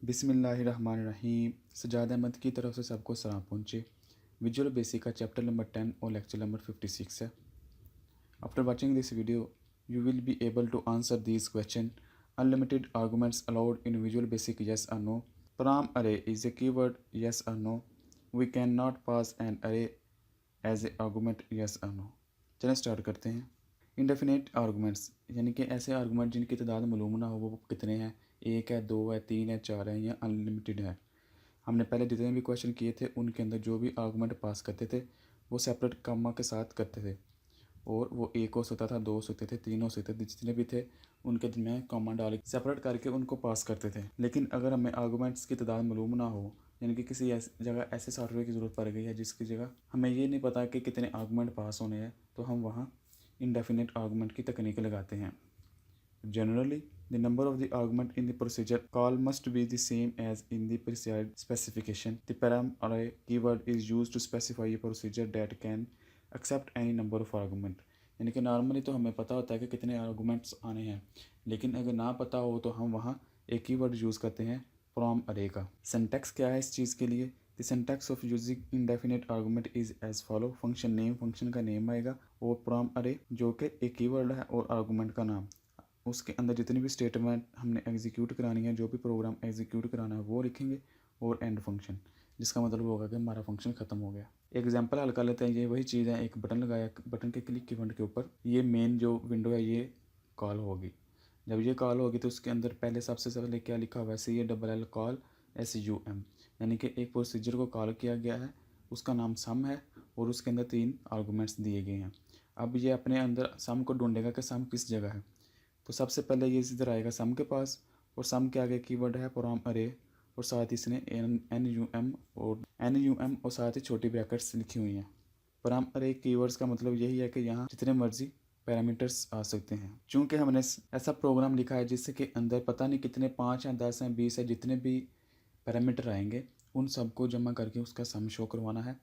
बिस्मिल्लाहिर्रहमानिर्रहीम। सज्जाद अहमद की तरफ से सबको सलाम पहुँचे। विजुअल बेसिक का चैप्टर नंबर 10 और लेक्चर नंबर 56 है। After watching this video you will be able to answer these questions. Unlimited arguments allowed in Visual Basic, yes or no. Prom array is a keyword, yes or no. We cannot pass an array as a argument, yes or no. चलें start करते हैं। Indefinite arguments यानी कि ऐसे argument जिनकी तादाद मालूम ना हो वो कितने हैं, 1 है, 2 है, 3 है, 4 है या अनलिमिटेड है। हमने पहले जितने भी क्वेश्चन किए थे उनके अंदर जो भी आर्गूमेंट पास करते थे वो सेपरेट कॉमा के साथ करते थे और वो 1 हो सकता था, 2 हो सकते थे, 3 हो सकते थे, जितने भी थे उनके में कॉमा डाल के सेपरेट करके उनको पास करते थे। लेकिन अगर हमें आर्गूमेंट्स की तादाद मालूम ना हो यानी कि किसी जगह ऐसे सॉफ्टवेयर की ज़रूरत पड़ गई है जिसकी जगह हमें ये नहीं पता कि कितने आर्गूमेंट पास होने हैं, तो हम वहाँ इंडेफिनेट आर्गूमेंट की तकनीक लगाते हैं। Generally the number of the argument in the procedure call must be the same as in the preceded specification. The param array keyword is used to specify a procedure that can accept any number of argument. यानी कि normally तो हमें पता होता है कि कितने arguments आने हैं, लेकिन अगर ना पता हो तो हम वहाँ एक कीवर्ड यूज़ करते हैं फ्रॉम अरे का। सिंटैक्स क्या है इस चीज़ के लिए? The syntax of using indefinite argument is as follow. Function name, function का नेम आएगा, और फ्रॉम अरे जो कि एक कीवर्ड है और आर्गूमेंट का नाम। उसके अंदर जितनी भी स्टेटमेंट हमने एग्जीक्यूट करानी है, जो भी प्रोग्राम एग्जीक्यूट कराना है वो लिखेंगे, और एंड फंक्शन जिसका मतलब होगा कि हमारा फंक्शन ख़त्म हो गया। एग्जांपल हल कर लेते हैं। ये वही चीज़ है, एक बटन लगाया, बटन के क्लिक इवेंट के ऊपर ये मेन जो विंडो है ये कॉल होगी। जब ये कॉल होगी तो उसके अंदर पहले सबसे पहले क्या लिखा हुआ है, CALL कॉल SUM, यानी कि एक प्रोसीजर को कॉल किया गया है, उसका नाम सम है और उसके अंदर 3 आर्गूमेंट्स दिए गए हैं। अब ये अपने अंदर सम को ढूंढेगा कि सम किस जगह है। तो सबसे पहले ये इधर आएगा सम के पास, और सम के आगे कीवर्ड है फ्रॉम अरे, और साथ ही इसने NUM और साथ ही छोटी ब्रैकेट्स लिखी हुई हैं। फ्रॉम अरे कीवर्ड्स का मतलब यही है कि यहाँ जितने मर्जी पैरामीटर्स आ सकते हैं। चूँकि हमने ऐसा प्रोग्राम लिखा है जिससे कि अंदर पता नहीं कितने 5 हैं, 10 हैं, 20 हैं, जितने भी पैरामीटर आएंगे उन सबको जमा करके उसका सम शो करवाना है।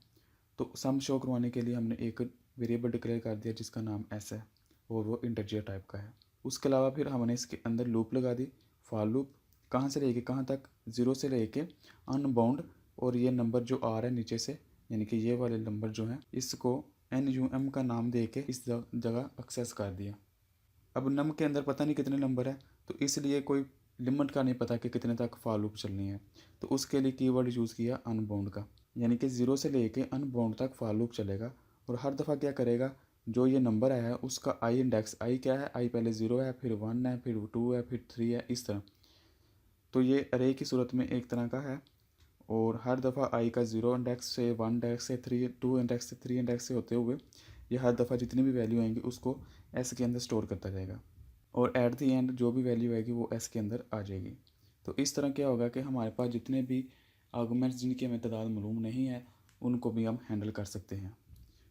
तो सम शो करवाने के लिए हमने एक वेरिएबल डिक्लेयर कर दिया जिसका नाम S है और वो इंटीजर टाइप का है। उसके अलावा फिर हमने इसके अंदर लूप लगा दी, फॉर लूप। कहाँ से लेके कहाँ तक? 0 से लेके अनबाउंड, और ये नंबर जो आ रहा है नीचे से यानी कि ये वाले नंबर जो हैं इसको NUM का नाम दे के इस जगह एक्सेस कर दिया। अब नम के अंदर पता नहीं कितने नंबर है, तो इसलिए कोई लिमिट का नहीं पता कि कितने तक फॉर लूप चलनी है, तो उसके लिए कीवर्ड यूज़ किया अनबाउंड का, यानी कि 0 से लेके अनबाउंड तक फॉर लूप चलेगा। और हर दफ़ा क्या करेगा, जो ये नंबर है उसका आई इंडेक्स, आई क्या है, आई पहले 0 है, फिर 1 है, फिर 2 है, फिर 3 है, इस तरह। तो ये अरे की सूरत में एक तरह का है, और हर दफ़ा आई का 0 इंडेक्स से, 1 इंडेक्स से, 2 इंडेक्स से, 3 इंडेक्स से होते हुए ये हर दफ़ा जितनी भी वैल्यू आएंगी उसको एस के अंदर स्टोर करता जाएगा, और एट द एंड जो भी वैल्यू आएगी वो एस के अंदर आ जाएगी। तो इस तरह क्या होगा कि हमारे पास जितने भी आर्गूमेंट्स जिनकी हमें तादाद मालूम नहीं है उनको भी हम हैंडल कर सकते हैं।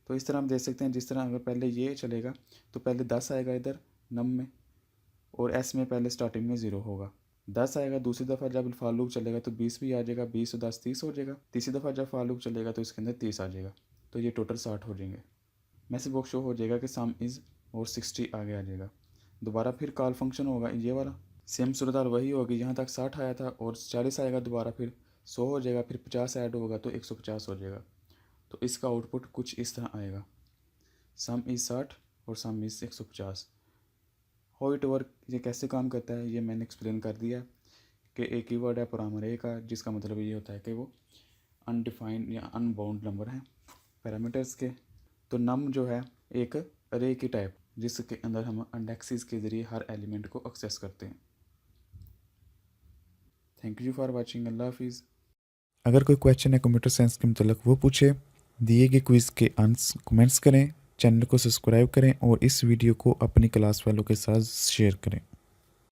तो इस तरह हम देख सकते हैं, जिस तरह अगर पहले ये चलेगा तो पहले 10 आएगा इधर नम में, और एस में पहले स्टार्टिंग में 0 होगा। 10 आएगा, दूसरी दफ़ा जब फॉर लूप चलेगा तो 20 भी आ जाएगा, 20 और 10 30 हो जाएगा। तीसरी दफ़ा जब फॉर लूप चलेगा तो इसके अंदर 30 आ जाएगा, तो ये टोटल 60 हो जाएंगे। मैसेज बॉक्स शो हो जाएगा कि सम इज़, और 60 आगे आ जाएगा। दोबारा फिर कॉल फंक्शन होगा, ये वाला सेम सूरत वही होगी, यहाँ तक 60 आया था और 40 आएगा, दोबारा फिर 100 हो जाएगा, फिर 50 ऐड होगा तो 150 हो जाएगा। तो इसका आउटपुट कुछ इस तरह आएगा, सम इज़ 60 और सम इज़ 150। हाउ इट वर्क, ये कैसे काम करता है ये मैंने एक्सप्लेन कर दिया कि एक कीवर्ड है फ्रॉम अरे का, जिसका मतलब ये होता है कि वो अनडिफाइंड या अनबाउंड नंबर हैं पैरामीटर्स के। तो नम जो है एक अरे की टाइप जिसके अंदर हम इंडेक्सेस के ज़रिए हर एलिमेंट को एक्सेस करते हैं। Thank you for watching. अल्लाह हाफिज़। अगर कोई क्वेश्चन है कंप्यूटर साइंस के मुतल्लिक वो पूछे, दिए गए क्विज़ के आंसर कमेंट्स करें, चैनल को सब्सक्राइब करें और इस वीडियो को अपनी क्लास वालों के साथ शेयर करें।